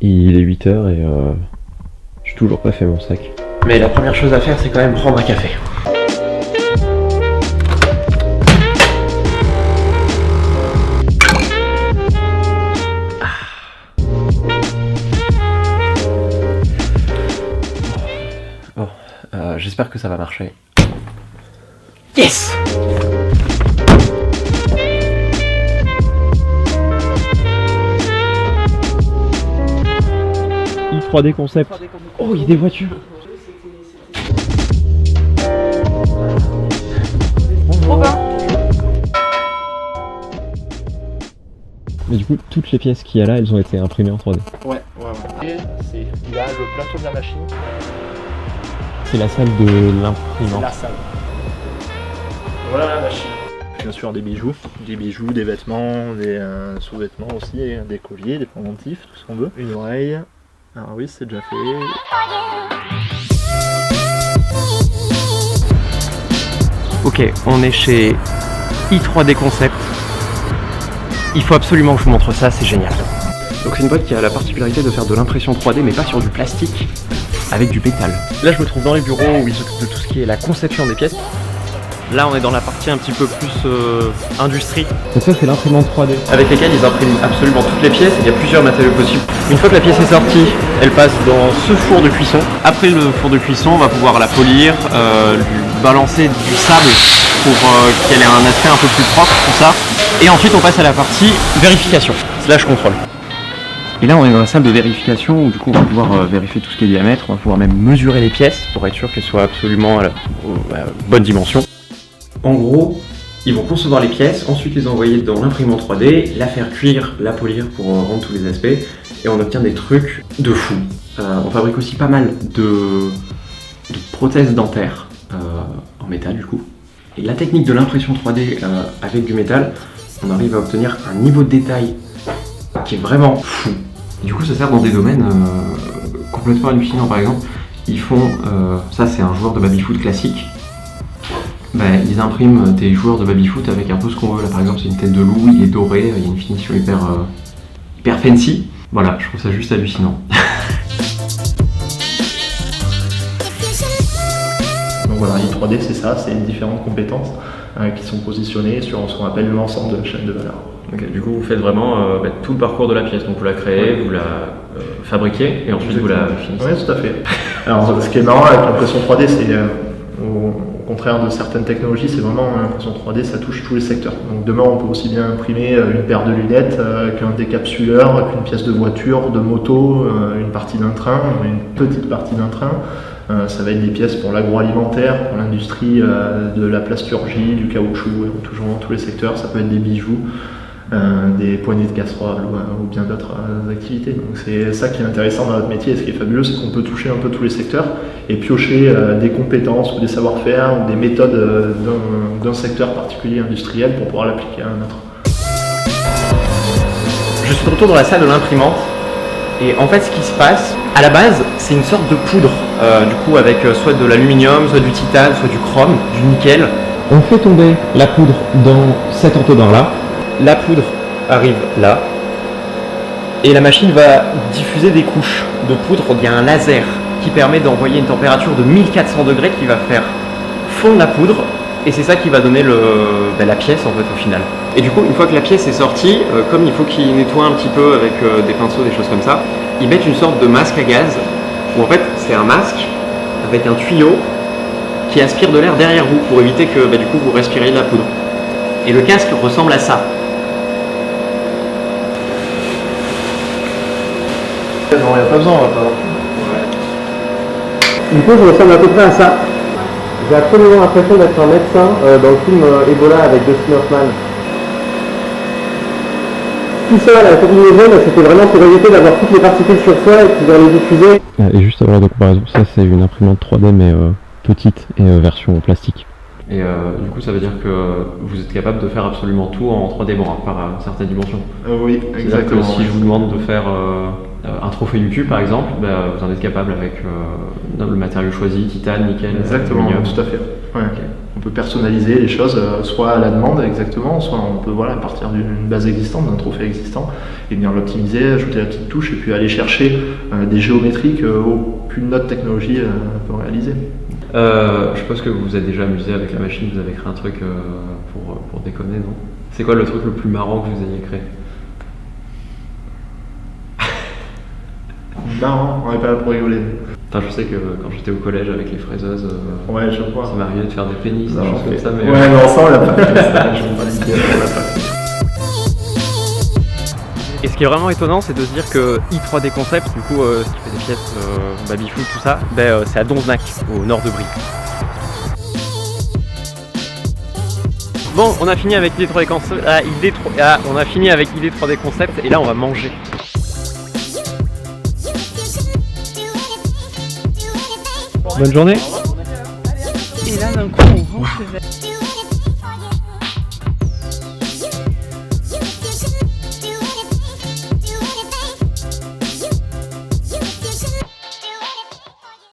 Il est 8h et j'ai toujours pas fait mon sac. Mais la première chose à faire, c'est quand même prendre un café. Bon, j'espère que ça va marcher. Yes! I3D concept. Oh, il y a des voitures. Trop bien. Mais du coup, toutes les pièces qu'il y a là, elles ont été imprimées en 3D. Ouais. Et il y a le plateau de la machine. C'est la salle de l'imprimante. La salle. Voilà la machine. Bien sûr des bijoux, des vêtements, des sous-vêtements aussi, des colliers, des pendentifs, tout ce qu'on veut. Une oreille. Ah oui, c'est déjà fait. Ok, on est chez i3D Concept. Il faut absolument que je vous montre ça, c'est génial. Donc c'est une boîte qui a la particularité de faire de l'impression 3D, mais pas sur du plastique, avec du métal. Là je me trouve dans les bureaux où ils s'occupent de tout ce qui est la conception des pièces. Là on est dans la partie un petit peu plus industrie. Donc ça c'est l'imprimante 3D. Avec lesquelles ils impriment absolument toutes les pièces, il y a plusieurs matériaux possibles. Une fois que la pièce est sortie, elle passe dans ce four de cuisson. Après le four de cuisson, on va pouvoir la polir, lui balancer du sable pour qu'elle ait un aspect un peu plus propre, tout ça. Et ensuite on passe à la partie vérification, slash contrôle. Et là on est dans la salle de vérification où du coup on va pouvoir vérifier tout ce qui est diamètre, on va pouvoir même mesurer les pièces pour être sûr qu'elles soient absolument à la bonne dimension. En gros, ils vont concevoir les pièces, ensuite les envoyer dans l'imprimante 3D, la faire cuire, la polir pour rendre tous les aspects, et on obtient des trucs de fou. On fabrique aussi pas mal de prothèses dentaires en métal du coup. Et la technique de l'impression 3D avec du métal, on arrive à obtenir un niveau de détail qui est vraiment fou. Et du coup ça sert dans des domaines complètement hallucinants. Par exemple, ils font, ça c'est un joueur de baby-foot classique, ils impriment des joueurs de baby-foot avec un peu ce qu'on veut. Là par exemple c'est une tête de loup, il est doré, il y a une finition hyper fancy. Voilà, je trouve ça juste hallucinant. Donc voilà, i3D c'est ça, c'est différentes compétences qui sont positionnées sur ce qu'on appelle l'ensemble de la chaîne de valeur. Ok, du coup vous faites vraiment tout le parcours de la pièce, donc vous la créez, vous la fabriquez et ensuite vous la finissez. Oui, tout à fait. Alors ce qui est marrant avec l'impression 3D, c'est au contraire de certaines technologies, c'est vraiment l'impression 3D, ça touche tous les secteurs. Donc demain on peut aussi bien imprimer une paire de lunettes qu'un décapsuleur, qu'une pièce de voiture, de moto, une partie d'un train, une petite partie d'un train. Ça va être des pièces pour l'agroalimentaire, pour l'industrie de la plasturgie, du caoutchouc, toujours dans tous les secteurs. Ça peut être des bijoux, des poignées de casserole ou bien d'autres activités. Donc c'est ça qui est intéressant dans notre métier, et ce qui est fabuleux, c'est qu'on peut toucher un peu tous les secteurs et piocher des compétences ou des savoir-faire ou des méthodes d'un secteur particulier industriel pour pouvoir l'appliquer à un autre. Je suis de retour dans la salle de l'imprimante. Et en fait ce qui se passe, à la base, c'est une sorte de poudre, du coup avec soit de l'aluminium, soit du titane, soit du chrome, du nickel. On fait tomber la poudre dans cet entonnoir là. La poudre arrive là. Et la machine va diffuser des couches de poudre via un laser qui permet d'envoyer une température de 1400 degrés qui va faire fondre la poudre. Et c'est ça qui va donner la pièce en fait au final. Et du coup, une fois que la pièce est sortie, comme il faut qu'ils nettoient un petit peu avec des pinceaux, des choses comme ça, ils mettent une sorte de masque à gaz, où en fait c'est un masque avec un tuyau qui aspire de l'air derrière vous pour éviter que du coup vous respiriez de la poudre. Et le casque ressemble à ça. Non, il n'y a pas besoin, on va pas. Du coup, je ressemble à peu près à ça. J'ai absolument l'impression d'être un médecin dans le film Ebola avec Dustin Hoffman. Tout ça, la combinaison, c'était vraiment pour éviter d'avoir toutes les particules sur soi et pouvoir les diffuser. Et juste avoir de comparaison, ça c'est une imprimante 3D mais petite et version plastique. Et du coup ça veut dire que vous êtes capable de faire absolument tout en 3D, bon, à part certaines dimensions. Oui, exactement. Si je vous demande de faire un trophée YouTube par exemple, vous en êtes capable avec le matériau choisi, titane, nickel, exactement, aluminium. tout à fait. Ouais. Okay. On peut personnaliser les choses, soit à la demande exactement, soit on peut partir d'une base existante, d'un trophée existant, et venir l'optimiser, ajouter la petite touche, et puis aller chercher des géométries qu'aucune autre technologie peut réaliser. Je suppose que vous vous êtes déjà amusé avec la machine, vous avez créé un truc pour déconner, non? C'est quoi le truc le plus marrant que vous ayez créé? Non, on n'est pas là pour rigoler. Je sais que quand j'étais au collège avec les fraiseuses, ouais, je vois. ça m'arrivait de faire des pénis, des choses comme ça. Mais ouais, non, ça on l'a pas fait. Ça, je vais pas le dire, on l'a pas fait. Et ce qui est vraiment étonnant, c'est de se dire que i3D Concept, du coup, ce qui fait des pièces Babyfoot, tout ça, c'est à Donznac, au nord de Brie. Bon, on a fini avec ID3D Concept. On a fini avec ID3D Concept, et là, on va manger. Bonne journée. Et là, d'un coup, on rentre chez elle.